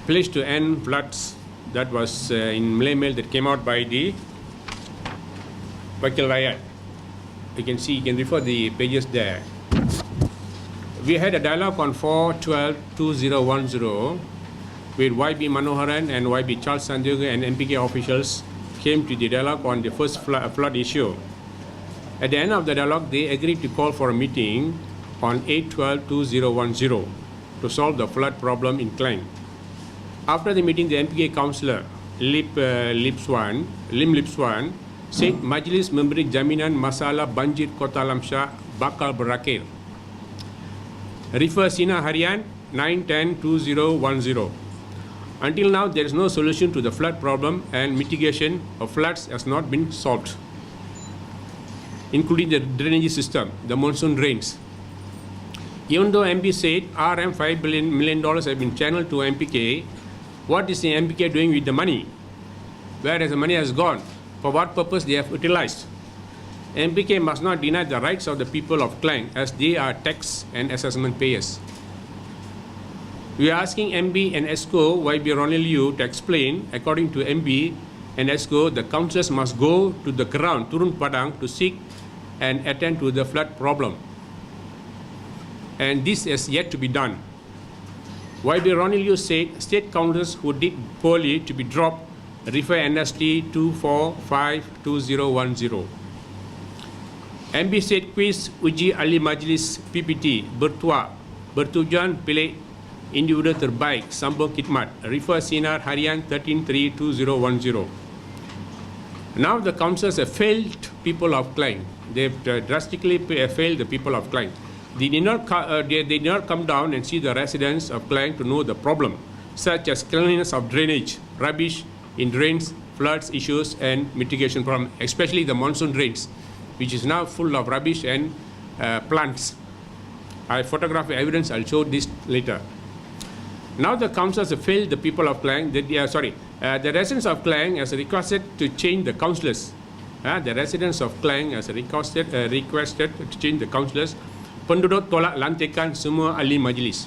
pledge to end floods. That was in Malay Mail that came out by the Wakil Rakyat. You can see, you can refer the pages there. We had a dialogue on 4/12/2010 with YB Manoharan and YB Charles Sandhuga and MPK officials came to the dialogue on the first flood issue. At the end of the dialogue, they agreed to call for a meeting on 8/12/2010 to solve the flood problem in Klang. After the meeting, the MPK councillor Lim Lipswan said Majlis memberi jaminan masalah banjir Kota Shah bakal berakhir. Refer Sina Harian 9/10/2010. Until now, there is no solution to the flood problem and mitigation of floods has not been solved, including the drainage system, the monsoon rains. Even though MP said RM5 million have been channeled to MPK, what is the MPK doing with the money? Where has the money has gone? For what purpose they have utilized? MPK must not deny the rights of the people of Klang as they are tax and assessment payers. We are asking MB and ESCO YB Roneliu to explain. According to MB and ESCO, the councillors must go to the ground, turun padang, to seek and attend to the flood problem. And this is yet to be done. YB Roneliu said state councillors who did poorly to be dropped. Refer NST 245/2010. MB said quiz uji ahli majlis PPT bertujuan pilih individu terbaik sambung khidmat. Refer Sinar Harian 13/3/2010. Now the councillors have failed people of Klang. They have drastically failed the people of Klang. They did not come down and see the residents of Klang to know the problem, such as cleanliness of drainage, rubbish in drains, floods issues and mitigation problem, especially the monsoon drains, which is now full of rubbish and plants. I photograph evidence, I'll show this later. Now the councillors have failed the people of Klang. The residents of Klang has requested to change the councillors. The residents of Klang has requested to change the councillors. Penduduk tolak lantikan semua ahli majlis.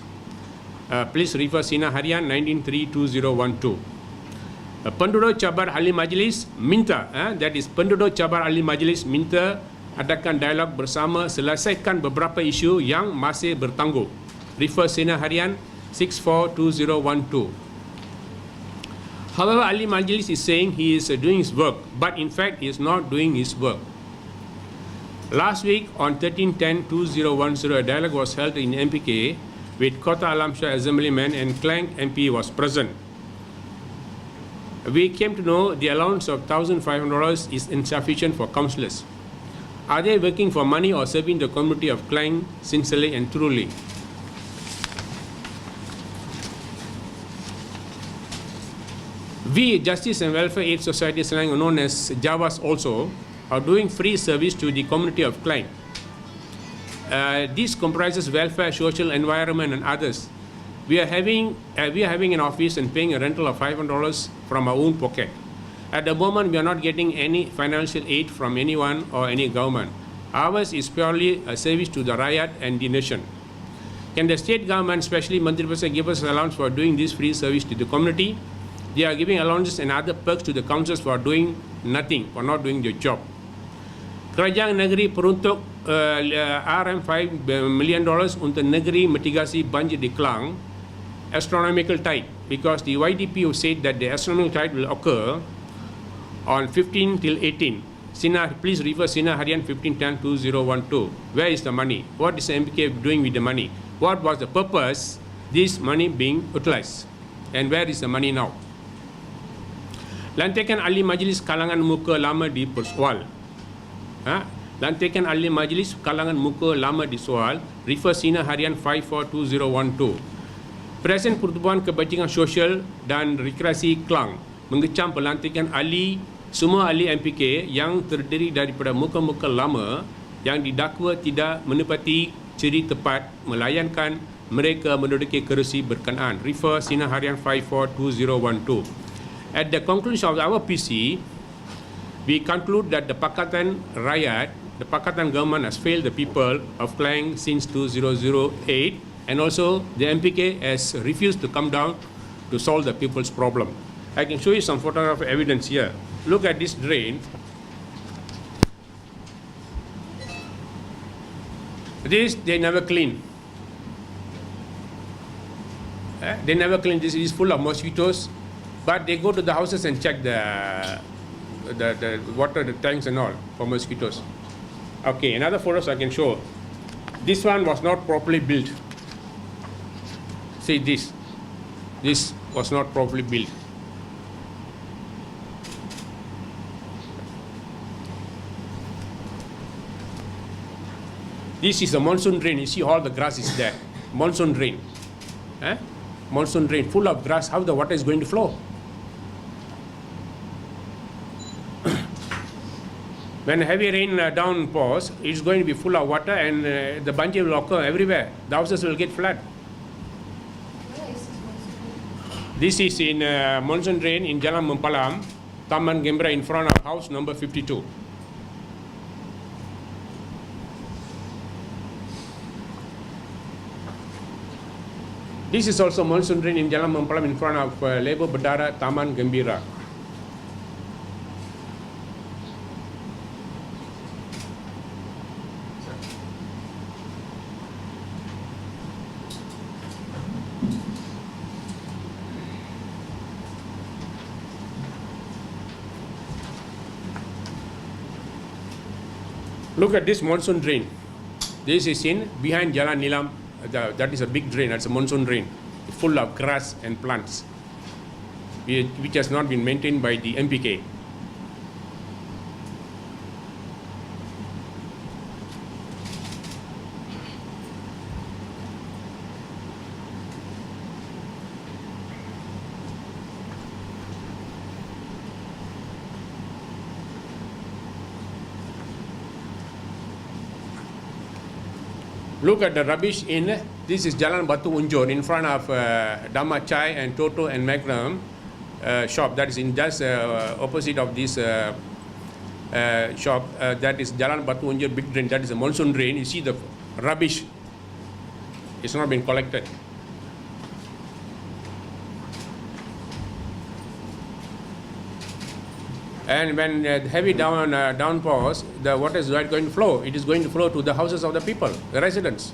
Please refer Sina Harian 19/3/2012. Penduduk cabar ahli majlis minta, that is penduduk cabar ahli majlis minta adakan dialog bersama selesaikan beberapa isu yang masih bertangguh. Refer Sina Harian 6/4/2012. However, ahli majlis is saying he is doing his work, but in fact he is not doing his work. Last week on 13/10/2010, a dialogue was held in MPK with Kota Shah Assemblyman and Klang MP was present. We came to know the allowance of $1,500 is insufficient for councillors. Are they working for money or serving the community of Klang sincerely and truly? We, Justice and Welfare Aid Society Selangor, known as JAWASS also, are doing free service to the community of Klang. This comprises welfare, social, environment and others. We are having an office and paying a rental of $500 from our own pocket. At the moment, we are not getting any financial aid from anyone or any government. Ours is purely a service to the Rakyat and the nation. Can the state government, especially Menteri Besar, give us allowance for doing this free service to the community? They are giving allowances and other perks to the councillors for doing nothing, for not doing their job. Kerajaan Negeri peruntuk RM5 million untuk negeri mitigasi banjir di Klang, astronomical tide, because the YDP said that the astronomical tide will occur on 15 till 18. Please refer Sina Harian 15/10/2012. Where is the money? What is the MPK doing with the money? What was the purpose this money being utilized? And where is the money now? Lantikan ahli majlis kalangan muka lama dipersoal. Lantikan ahli majlis kalangan muka lama disoal. Refer Sina Harian 5/4/2012. Presiden Pertubuhan Kebajikan Sosial dan Rekreasi Klang mengecam pelantikan semua ahli MPK yang terdiri daripada muka-muka lama yang didakwa tidak menepati ciri tepat melayankan mereka menduduki kerusi berkenaan. Refer Sina Harian 5/4/2012. At the conclusion of our PC, we conclude that the Pakatan Rakyat, the Pakatan government has failed the people of Klang since 2008, and also the MPK has refused to come down to solve the people's problem. I can show you some photograph evidence here. Look at this drain. This they never clean. They never clean. This is full of mosquitoes, but they go to the houses and check the water, the tanks and all for mosquitoes. Okay, another photos I can show. This one was not properly built. See this. This was not properly built. This is a monsoon drain. You see all the grass is there. Monsoon drain. Monsoon drain full of grass. How the water is going to flow? When heavy rain downpours, it's going to be full of water, and the Banjir will occur everywhere. The houses will get flooded. This is in monsoon drain in Jalan Mempalam, Taman Gembra, in front of house number 52. This is also monsoon drain in Jalan Mempalam in front of Labor Bedara, Taman Gembira. Look at this monsoon drain. This is in behind Jalan Nilam. That is a big drain. That's a monsoon drain, full of grass and plants, which has not been maintained by the MPK. Look at the rubbish in, this is Jalan Batu Unjur in front of Dama Chai and Toto and Magnum shop. That is in just opposite of this shop. That is Jalan Batu Unjur big drain. That is a monsoon drain. You see the rubbish. It's not been collected. And when heavy downpours, the water is not going to flow. It is going to flow to the houses of the people, the residents.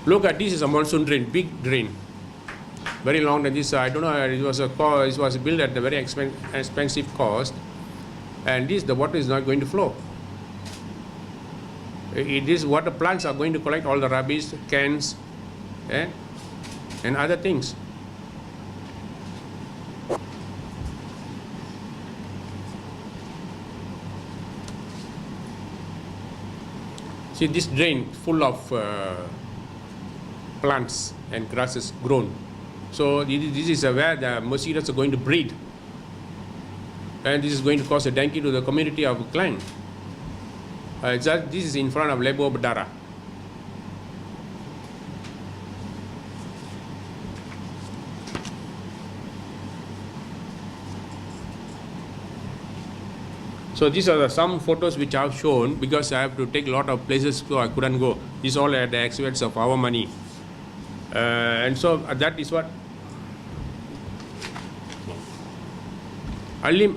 Look at this is a monsoon drain, big drain, very long. And this I don't know. It was built at a very expensive cost, and the water is not going to flow. These water plants are going to collect all the rubbish, cans, and other things. See this drain full of plants and grasses grown. So this is where the mosquitoes are going to breed, and this is going to cause a dengue to the community of Klang. This is in front of Lebo Bedara. So these are some photos which I have shown, because I have to take a lot of places, so I couldn't go. These all at the expense of our money. And so that is what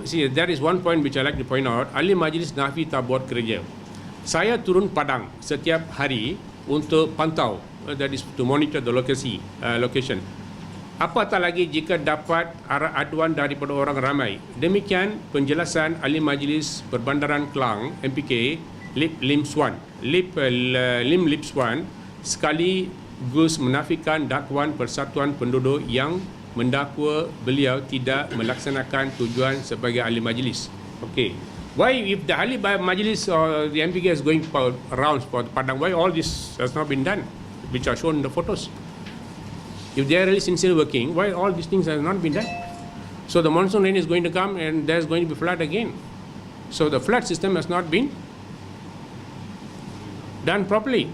see, there is one point which I like to point out. Ali Majlis Nafi tak buat kerja. Saya turun padang setiap hari untuk pantau, that is to monitor the location. Apatah lagi jika dapat aduan daripada orang ramai. Demikian penjelasan Ahli Majlis Perbandaran Klang MPK Lim Lipswan sekaligus menafikan dakwaan Persatuan Penduduk yang mendakwa beliau tidak melaksanakan tujuan sebagai ahli majlis. Okay. Why, if the ahli majlis or the MPK is going around for the Padang, why all this has not been done, which are shown in the photos? If they are really sincere working, why all these things have not been done? So the monsoon rain is going to come and there is going to be flood again. So the flood system has not been done properly.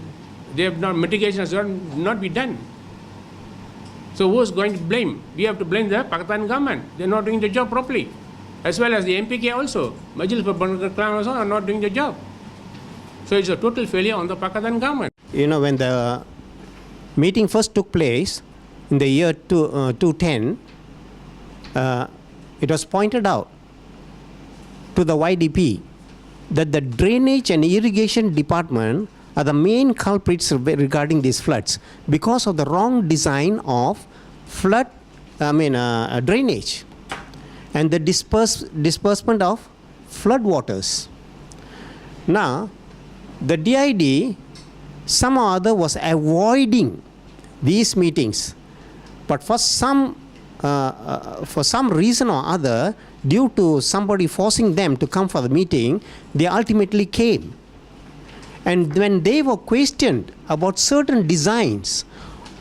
They have not, mitigation has not been done. So who is going to blame? We have to blame the Pakistan government. They are not doing the job properly. as well as the MPK also. Majlis Perbandaran Klang also are not doing the job. So it's a total failure on the Pakatan government. When the meeting first took place in the year 2010, it was pointed out to the YDP that the drainage and irrigation department are the main culprits regarding these floods because of the wrong design of drainage and the disbursement of flood waters. Now, the DID somehow or other was avoiding these meetings, but for some reason or other, due to somebody forcing them to come for the meeting, they ultimately came. And when they were questioned about certain designs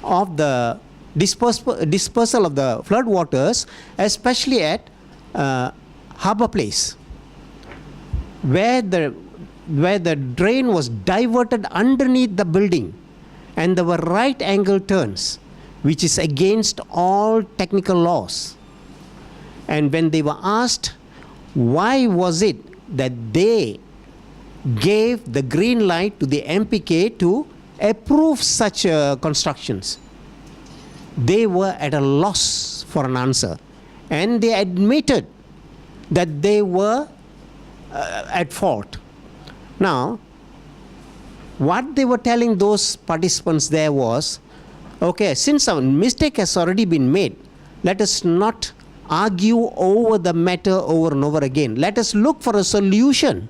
of the dispersal of the flood waters, especially at Harbour Place, where the drain was diverted underneath the building, and there were right angle turns, which is against all technical laws. And when they were asked why was it that they gave the green light to the MPK to approve such constructions, they were at a loss for an answer, and they admitted that they were at fault. Now, what they were telling those participants there was, okay, since a mistake has already been made, let us not argue over the matter over and over again. Let us look for a solution.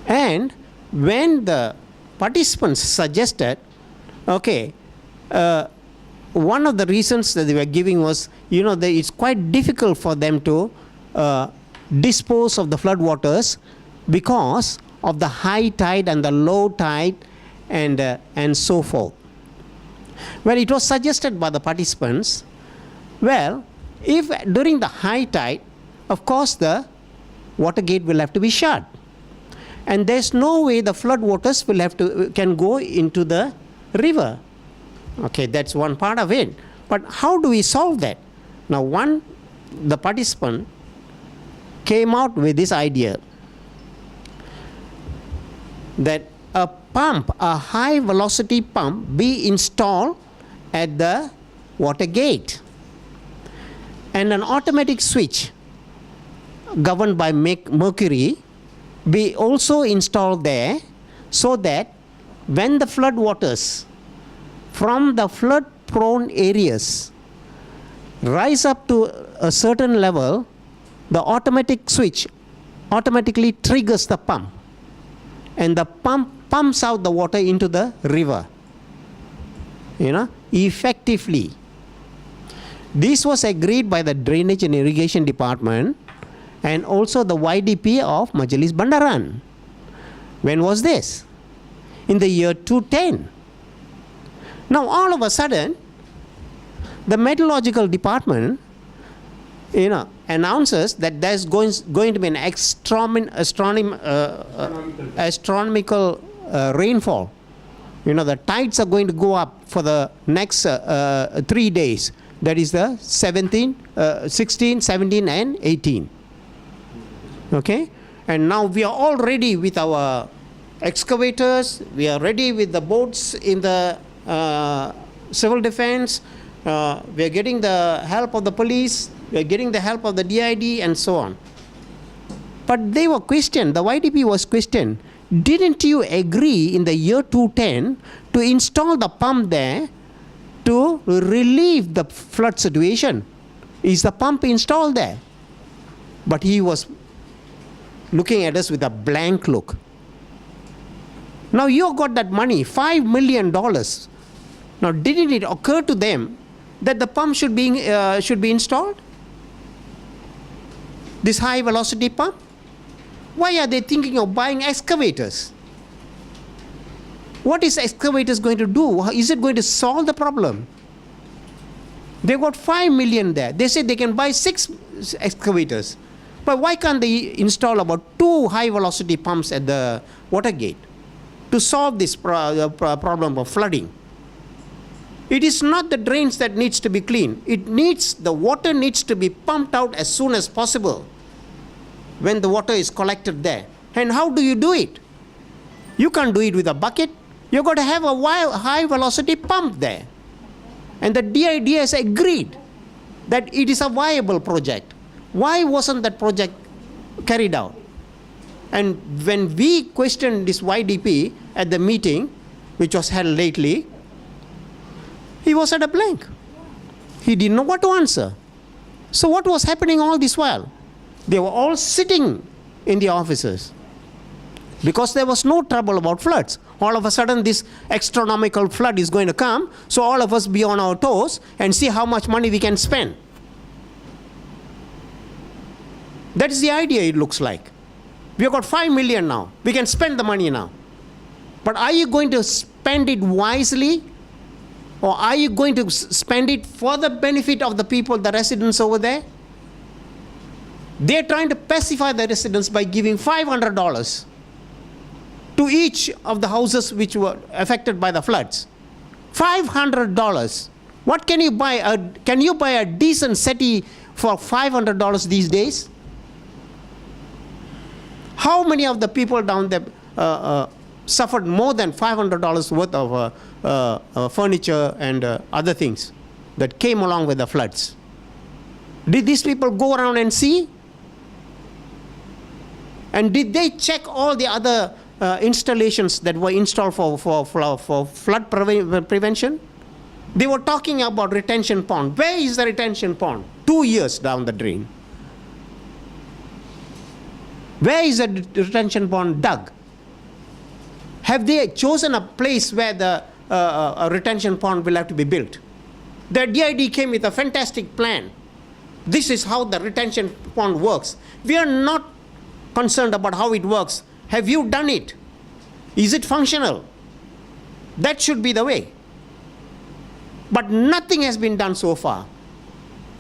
And when the participants suggested, okay, one of the reasons that they were giving was, that it's quite difficult for them to dispose of the flood waters because of the high tide and the low tide and so forth. Well, it was suggested by the participants, well, if during the high tide, of course the water gate will have to be shut, and there's no way the flood waters can go into the river. Okay, that's one part of it. But how do we solve that? Now, the participant came out with this idea that a high velocity pump be installed at the water gate, and an automatic switch governed by mercury be also installed there, so that when the flood waters from the flood prone areas rise up to a certain level, the automatic switch automatically triggers the pump, and the pump pumps out the water into the river, effectively. This was agreed by the Drainage and Irrigation Department and also the YDP of Majlis Bandaran. When was this? In the year 2010. Now, all of a sudden, the Meteorological Department, announces that there's going to be an astronomical rainfall. The tides are going to go up for the next 3 days. That is the 16, 17, and 18. Okay? And now we are all ready with our excavators. We are ready with the boats in the civil defense. We are getting the help of the police. We are getting the help of the DID and so on. But they were questioned. The YDP was questioned. Didn't you agree in the year 2010 to install the pump there to relieve the flood situation? Is the pump installed there? But he was looking at us with a blank look. Now you got that money, $5 million. Now didn't it occur to them that the pump should be installed? This high velocity pump? Why are they thinking of buying excavators? What is excavators going to do? Is it going to solve the problem? They got 5 million there. They say they can buy 6 excavators. But why can't they install about 2 high velocity pumps at the water gate to solve this problem of flooding? It is not the drains that needs to be cleaned. The water needs to be pumped out as soon as possible when the water is collected there. And how do you do it? You can't do it with a bucket. You've got to have a high velocity pump there. And the DID has agreed that it is a viable project. Why wasn't that project carried out? And when we questioned this YDP at the meeting, which was held lately, he was at a blank. He didn't know what to answer. So what was happening all this while? They were all sitting in the offices because there was no trouble about floods. All of a sudden this astronomical flood is going to come, so all of us be on our toes and see how much money we can spend. That is the idea, it looks like. We have got 5 million now. We can spend the money now. But are you going to spend it wisely? Or are you going to spend it for the benefit of the people, the residents over there? They're trying to pacify the residents by giving $500 to each of the houses which were affected by the floods. $500. What can you buy? Can you buy a decent settee for $500 these days? How many of the people down there suffered more than $500 worth of furniture and other things that came along with the floods? Did these people go around and see? And did they check all the other installations that were installed for flood prevention? They were talking about retention pond. Where is the retention pond? 2 years down the drain. Where is the retention pond dug? Have they chosen a place where the retention pond will have to be built? The DID came with a fantastic plan. This is how the retention pond works. We are not concerned about how it works. Have you done it? Is it functional? That should be the way. But nothing has been done so far.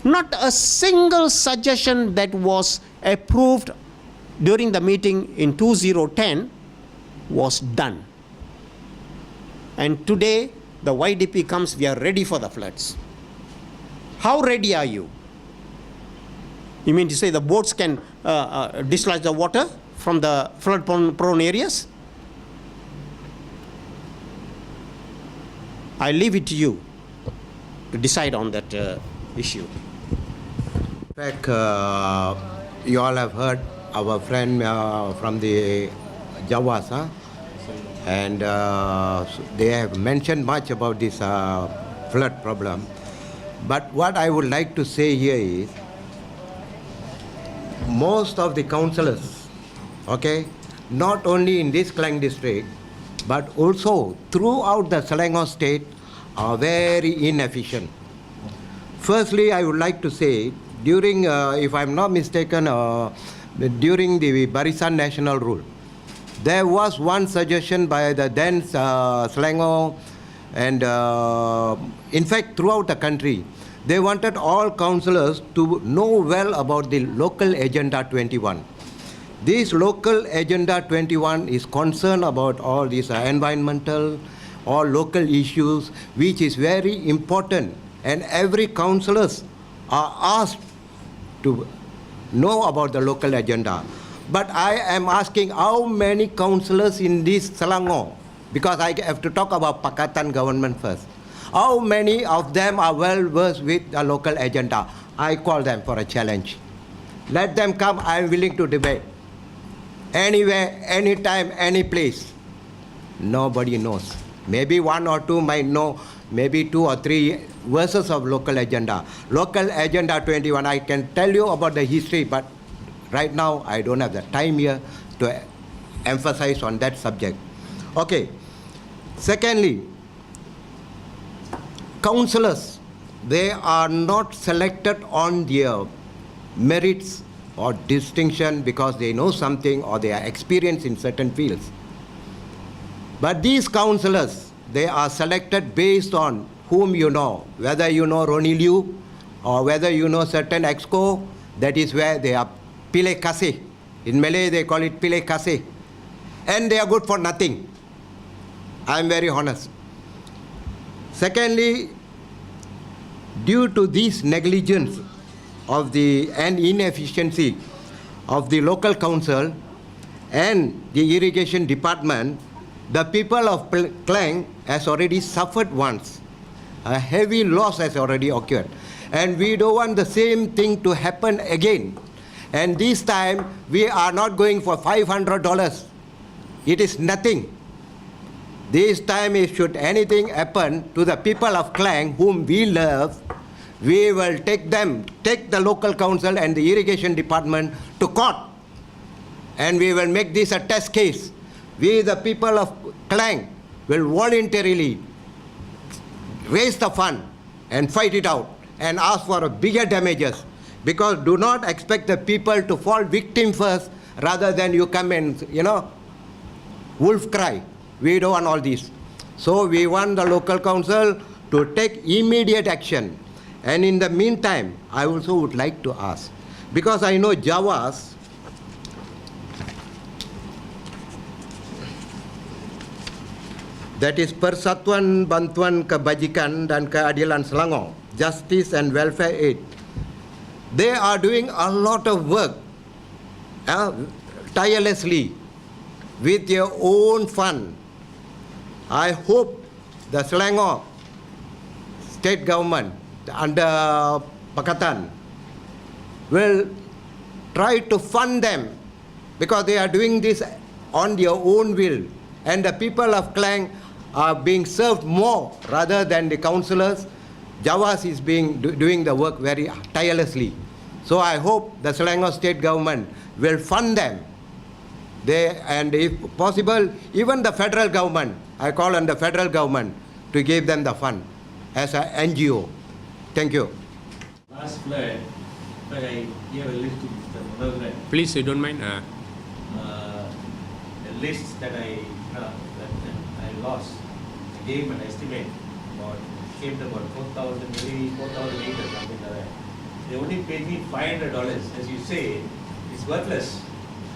Not a single suggestion that was approved during the meeting in 2010 was done. And today the YDP comes, we are ready for the floods. How ready are you? You mean to say the boats can dislodge the water from the flood prone areas? I leave it to you to decide on that issue. In fact, you all have heard our friend from the JAWASS, and they have mentioned much about this flood problem. But what I would like to say here is, most of the councillors, okay, not only in this Klang district, but also throughout the Selangor state, are very inefficient. Firstly, I would like to say, during, if I'm not mistaken, during the Barisan National Rule, there was one suggestion by the then Selangor, and in fact throughout the country, they wanted all councillors to know well about the local Agenda 21. This local Agenda 21 is concerned about all these environmental or local issues, which is very important, and every councillors are asked to know about the local agenda. But I am asking how many councillors in this Selangor, because I have to talk about Pakatan government first. How many of them are well versed with the local agenda? I call them for a challenge. Let them come, I am willing to debate. Anywhere, anytime, any place. Nobody knows. Maybe one or two might know, maybe 2 or 3 verses of local agenda. Local Agenda 21, I can tell you about the history, but right now I don't have the time here to emphasize on that subject. Okay. Secondly, councillors, they are not selected on their merits or distinction because they know something or they are experienced in certain fields. But these councillors, they are selected based on whom you know, whether you know Roni Liu or whether you know certain exco, that is where they are pilih kasih. In Malay they call it pilih kasih. And they are good for nothing. I am very honest. Secondly, due to this negligence of and inefficiency of the local council and the irrigation department, the people of Klang has already suffered once. A heavy loss has already occurred. And we don't want the same thing to happen again. And this time, we are not going for $500. It is nothing. This time, if should anything happen to the people of Klang, whom we love, we will take the local council and the irrigation department to court. And we will make this a test case. We, the people of Klang, will voluntarily raise the fund and fight it out and ask for bigger damages. Because do not expect the people to fall victim first rather than you come and, wolf cry. We don't want all this. So we want the local council to take immediate action. And in the meantime, I also would like to ask, because I know JAWASS, that is Persatuan, Bantuan, Kebajikan, dan Keadilan Selangor, Justice and Welfare Aid. They are doing a lot of work tirelessly with their own fund. I hope the Selangor state government under Pakatan will try to fund them, because they are doing this on their own will. And the people of Klang are being served more rather than the councillors. JAWASS is doing the work very tirelessly. So I hope the Selangor state government will fund them. And if possible, even the federal government, I call on the federal government to give them the fund as an NGO. Thank you. Last flood, but I gave a list to Mr. Manoj. Please, you don't mind. The list that I lost, I gave an estimate came to about 4,000, maybe 4,800 or something like that. They only paid me $500. As you say, it's worthless.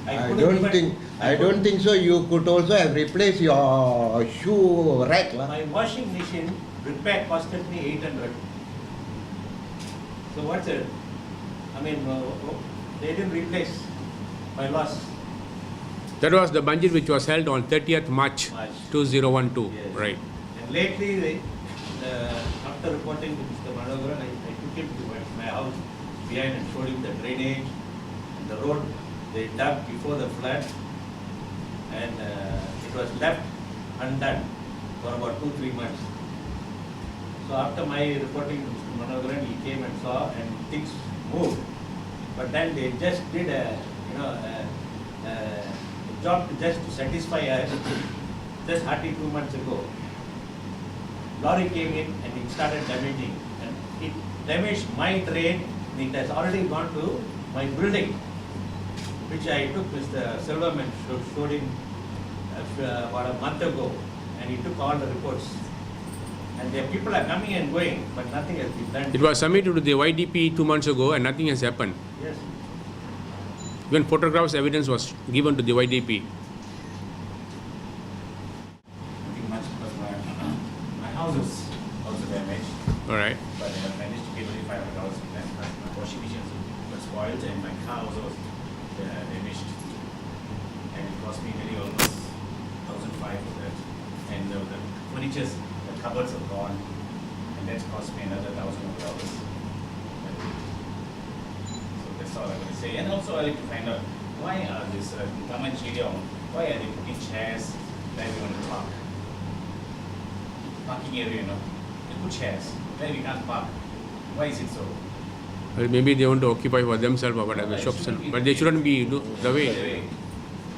I don't think so. You could also have replaced your shoe rack. My washing machine repair costed me 800. So what's it? I mean, they didn't replace my loss. That was the Banjir which was held on 30th March 2012. Yes. Right. And lately, after reporting to Mr. Manoj, I took him to my house behind and showed him the drainage and the road they dug before the flood, and it was left undone for about 2-3 months. So after my reporting to Mr. Manoj, he came and saw, and things moved. But then they just did a job just to satisfy us. Just hardly 2 months ago, lorry came in and it started damaging, and it damaged my drain. It has already gone to my building, which I took Mr. Selvam and showed him about a month ago, and he took all the reports. And the people are coming and going, but nothing has been done. It was submitted to the YDP 2 months ago and nothing has happened. Yes. Even photographs evidence was given to the YDP. Nothing much, because my house is also damaged. All right. But I have managed to pay only $500 from them. My washing machine was spoiled and my car also was damaged. And it cost me nearly almost $1,500 for that. And the furniture, the cupboards are gone. And that cost me another $1,000. So that's all I'm going to say. And also I like to find out why are this Taman why are they putting chairs where we want to park? Parking area, they put chairs where we can't park. Why is it so? Well, maybe they want to occupy for themselves or whatever, shops, but they shouldn't be the way.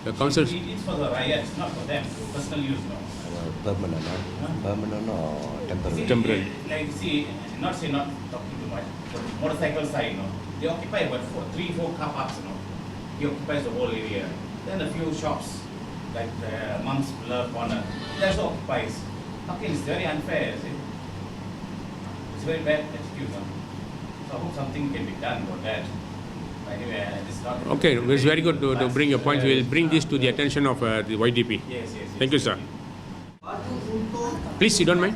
The councils. It's for the riots, not for them, personal use, Permanent, permanent or temporary? Temporary. Like, see, not talking too much, but motorcycle side, they occupy about 3-4 car parks, He occupies the whole area. Then a few shops, like the Monk's Love Corner, that also occupies. Okay, it's very unfair, see? It's very bad attitude, So I hope something can be done about that. Anyway, this is not... Okay, it's very good to bring your points. We'll bring this to the attention of the YDP. Yes. Thank you, sir. Please, you don't mind?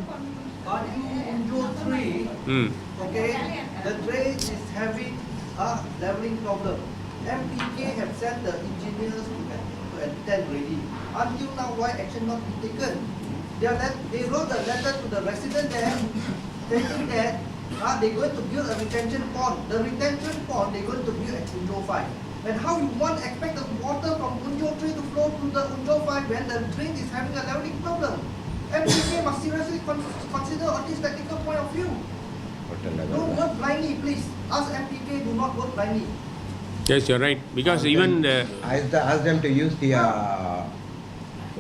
Baju Unjuk 3 for Okay, the drain is having a leveling problem. MPK have sent the engineers to attend already. Until now, why action not be taken? They wrote a letter to the resident there, stating that they're going to build a retention pond. The retention pond they're going to build at Unjo 5. And how you want to expect the water from Unjo 3 to flow to the Unjo 5 when the drain is having a leveling problem? MPK must seriously consider on this technical point of view. Don't work blindly, please. Ask MPK, do not work blindly. Yes, you're right. Because even Ask them to use the.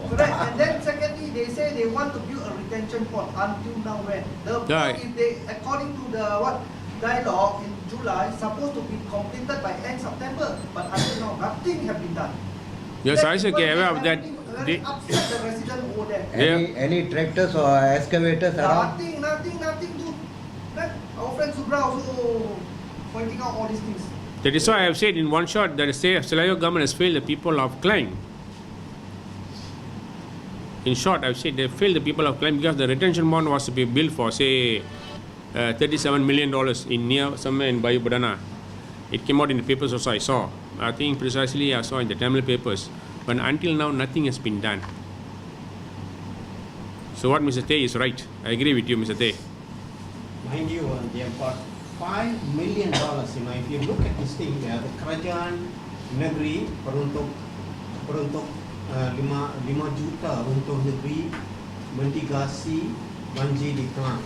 Correct. And then secondly, they say they want to build a retention pond. Until now, when the pond, if they, according to the dialogue in July, supposed to be completed by end September, but until now nothing have been done. yes, I also aware of that. Very upset the resident over there. Any tractors or excavators around? Nothing. Do that. Our friend Subra also pointing out all these things. That is why I have said in one shot that the Selangor government has failed the people of Klang. In short, I have said they failed the people of Klang because the retention pond was to be built for say $37 million in near somewhere in Bayu Badana. It came out in the papers also I saw. I think precisely I saw in the Tamil papers. But until now nothing has been done. So what Mr. Tay is right. I agree with you, Mr. Tay. Mind you, they have got $5 million. If you look at this thing, the Kerajaan Negeri peruntuk 5 juta untuk negeri mitigasi banjir di Klang.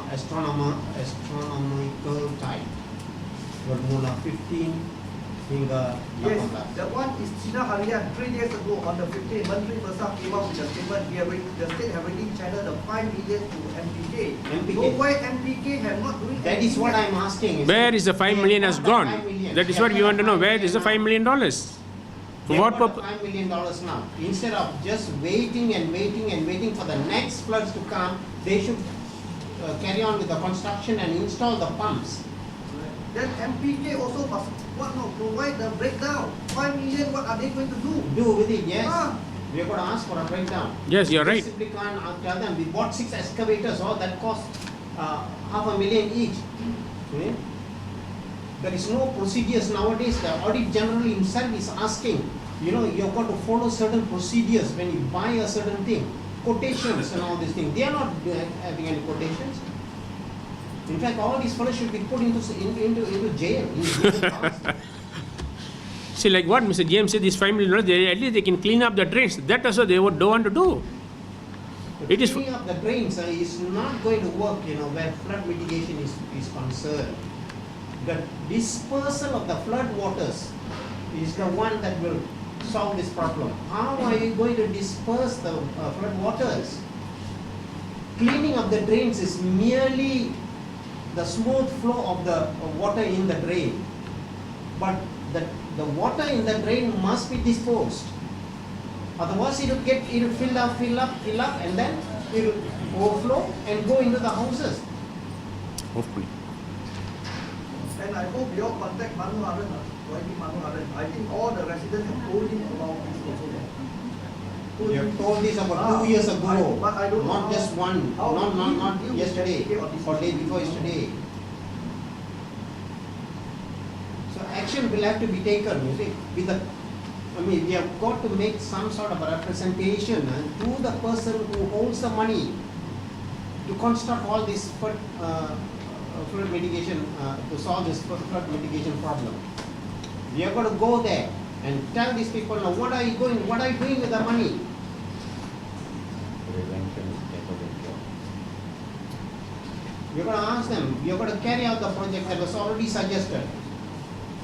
Astronomical time bermula 15 hingga 18. Yes, the one is Cina Harian 3 days ago on the 15th. Menteri Besar came out with a statement. The state have already channeled the 5 million to MPK. So why MPK have not doing That is what I'm asking. Where is the 5 million has gone? That is what we want to know. Where is the $5 million? For what purpose? $5 million now. Instead of just waiting for the next floods to come, they should carry on with the construction and install the pumps. Then MPK also must provide the breakdown. 5 million, what are they going to do? Do with it, yes. We are going to ask for a breakdown. Yes, you're right. Simply can't tell them we bought 6 excavators, that cost $500,000 each. Okay? There is no procedures nowadays. The Audit General himself is asking, you've got to follow certain procedures when you buy a certain thing. Quotations and all these things. They are not having any quotations. In fact, all these fellows should be put into jail. See, like what Mr. GM said, this $5 million, at least they can clean up the drains. That also they don't want to do. Cleaning up the drains is not going to work, where flood mitigation is concerned. The dispersal of the flood waters is the one that will solve this problem. How are you going to disperse the flood waters? Cleaning up the drains is merely the smooth flow of the water in the drain. But the water in the drain must be disposed. Otherwise it will fill up, and then it will overflow and go into the houses. Hopefully. And I hope you all contact Manuharan, I think all the residents have told him about this also. You have told this about 2 years ago, but I don't know not just one, not yesterday or day before yesterday. So action will have to be taken. You see, we have got to make some sort of a representation to the person who holds the money to construct all this flood mitigation, to solve this flood mitigation problem. We have got to go there and tell these people, now what are you doing with the money? You're going to ask them, you're going to carry out the project that was already suggested.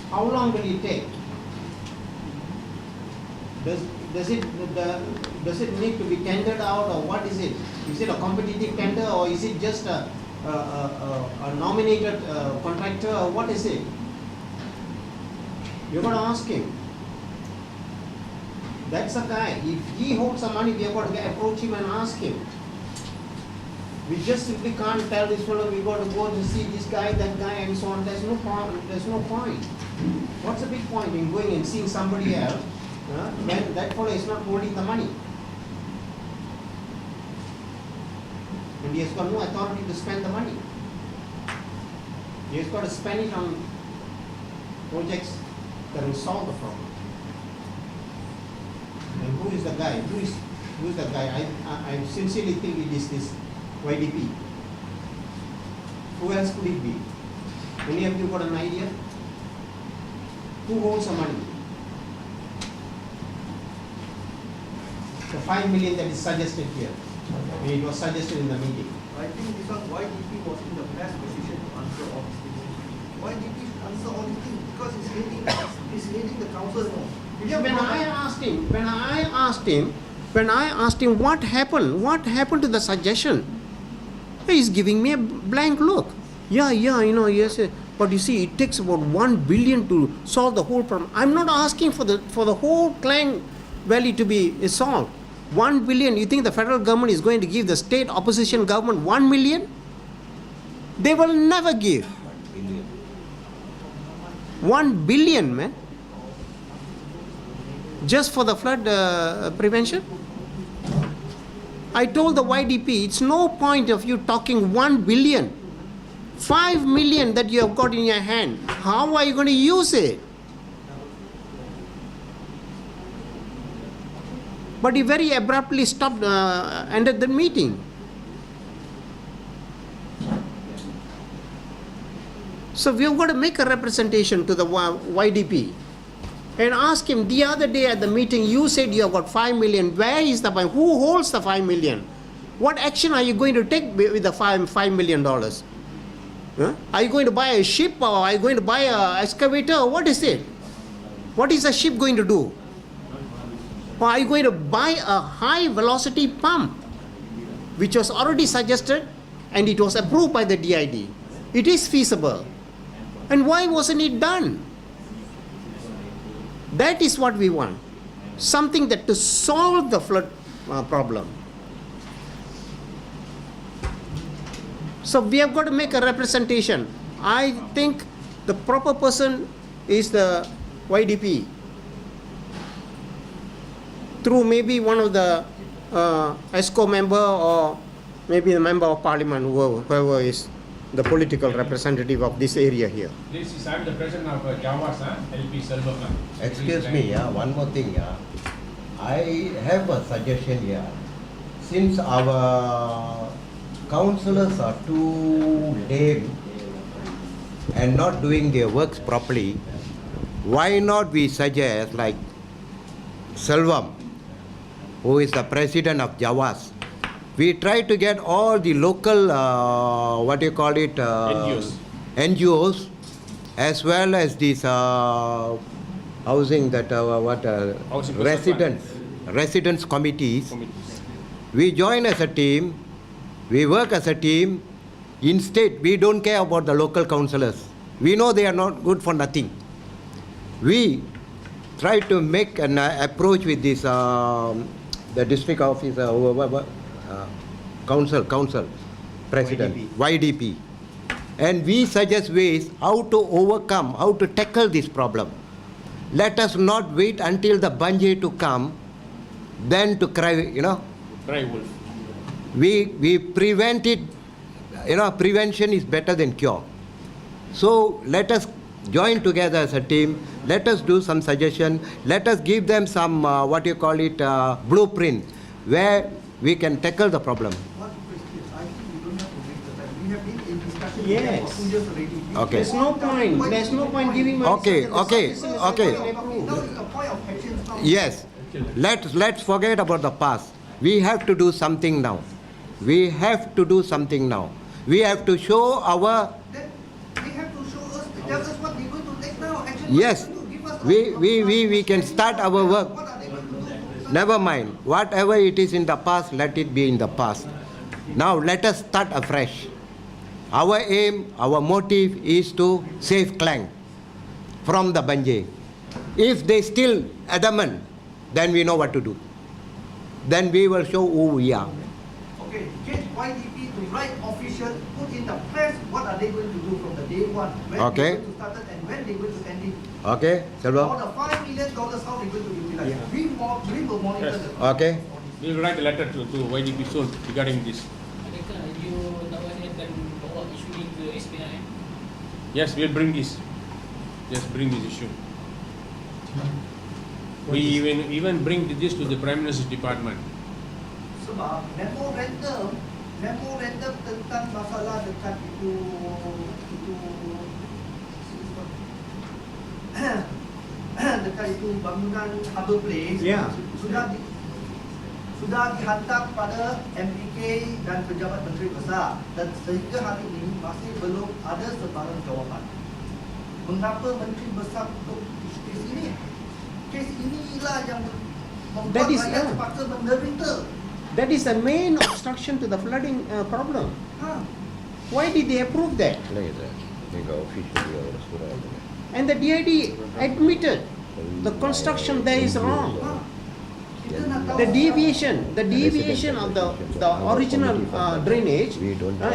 How long will it take? Does it need to be tendered out, or what is it? Is it a competitive tender, or is it just a nominated contractor, or what is it? You're going to ask him. That's the guy. If he holds some money, we have got to approach him and ask him. We just simply can't tell this fellow we got to go to see this guy, that guy, and so on. There's no point. What's the big point in going and seeing somebody else when that fellow is not holding the money? And he has got no authority to spend the money. He has got to spend it on projects that will solve the problem. And who is the guy? Who is the guy? I sincerely think it is this YDP. Who else could it be? Any of you got an idea? Who owns the money? The 5 million that is suggested here. It was suggested in the meeting. I think this one YDP was in the best position to answer all these things. YDP should answer all these things because he's leading the council. Yeah, when I asked him what happened to the suggestion, he's giving me a blank look. Yes. But you see, it takes about 1 billion to solve the whole problem. I'm not asking for the whole Klang Valley to be solved. 1 billion. You think the federal government is going to give the state opposition government 1 million? They will never give. 1 billion, man. Just for the flood prevention? I told the YDP, it's no point of you talking 1 billion. 5 million that you have got in your hand. How are you going to use it? But he very abruptly stopped, ended the meeting. So we have got to make a representation to the YDP and ask him, the other day at the meeting, you said you have got 5 million. Where is the 5? Who holds the 5 million? What action are you going to take with the $5 million? Huh? Are you going to buy a ship, or are you going to buy an excavator? What is it? What is a ship going to do? Or are you going to buy a high velocity pump, which was already suggested and it was approved by the DID? It is feasible. And why wasn't it done? That is what we want. Something that to solve the flood problem. So we have got to make a representation. I think the proper person is the YDP. Through maybe one of the ESCO member, or maybe the member of parliament, whoever is the political representative of this area here. This is I'm the president of JAWASS, LP Selvam. Excuse me, one more thing. I have a suggestion here. Since our councillors are too lame and not doing their works properly, why not we suggest like Selvam, who is the president of JAWASS, we try to get all the local, NGOs, as well as these housing that residents committees. We join as a team, we work as a team. Instead, we don't care about the local councillors. We know they are not good for nothing. We try to make an approach with this the district officer, council president, YDP. And we suggest ways how to overcome, how to tackle this problem. Let us not wait until the Banjir to come, then to cry, Cry wolf. We prevent it, prevention is better than cure. So let us join together as a team, let us do some suggestion, let us give them some, blueprint, where we can tackle the problem. What question? I think we don't have to make the time. We have been in discussion Yes. for 2 years already. Okay. There's no point giving money. Okay. Now is the point of action now. Yes, let's forget about the past. We have to do something now. We have to do something now. We have to show our... Then they have to show us, tell us what they're going to take now. Action. Yes, Give us we can start our work. What are they going to do? Never mind. Whatever it is in the past, let it be in the past. Now let us start afresh. Our aim, our motive is to save Klang from the Banjir. If they still adamant, then we know what to do. Then we will show who we are. Okay, get YDP to write official, put in the press, what are they going to do from the day one? When Okay. they're going to start it and when they're going to end it. Okay, All Selvam? the $5 million, how they're going to utilize. We will monitor Yes. the Okay. We will write a letter to YDP soon regarding this. Yes, we'll bring this. Just bring this issue. We even bring this to the Prime Minister's department. Sebab memorandum tentang masalah dekat itu dekat itu bangunan Harbour Place Yeah. sudah dihantar pada MPK dan pejabat menteri besar dan sehingga hari ini masih belum ada sebarang jawapan. Mengapa menteri besar untuk kes ini? Kes inilah yang membuat That is, rakyat terpaksa menderita. That is the main obstruction to the flooding problem. Ha. Why did they approve that? And the DID admitted the construction there is wrong. Kita nak tahu The deviation of the original drainage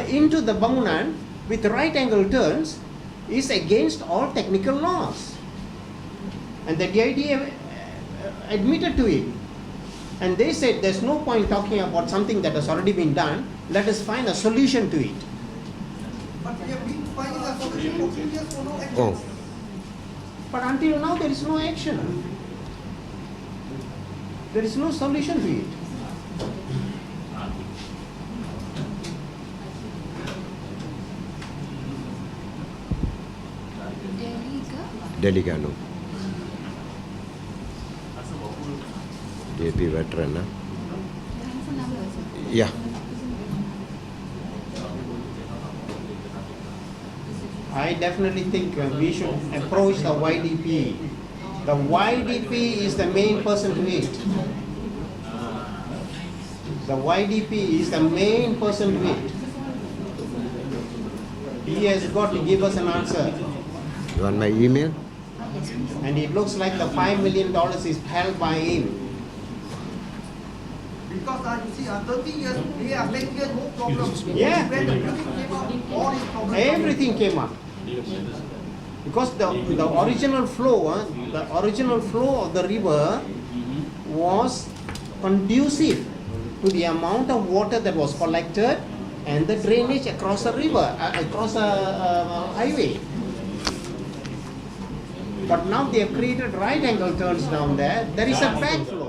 into the bangunan with right angle turns is against all technical laws. And the DID admitted to it. And they said there's no point talking about something that has already been done. Let us find a solution to it. But we have been finding a solution for 2 years for no action. Oh, But until now there is no action. There is no solution to it. Delek anu. JP veteran lah. Yeah. I definitely think we should approach the YDP. The YDP is the main person to it. The YDP is the main person to it. He has got to give us an answer. You want my email? And it looks like the $5 million is held by him. Because you see, 30 years, they are 10 years, no problem. Yeah. When the building came out, all these problems. Everything came up. Because the original flow of the river was conducive to the amount of water that was collected and the drainage across the river, across the highway. But now they have created right angle turns down there. There is a backflow.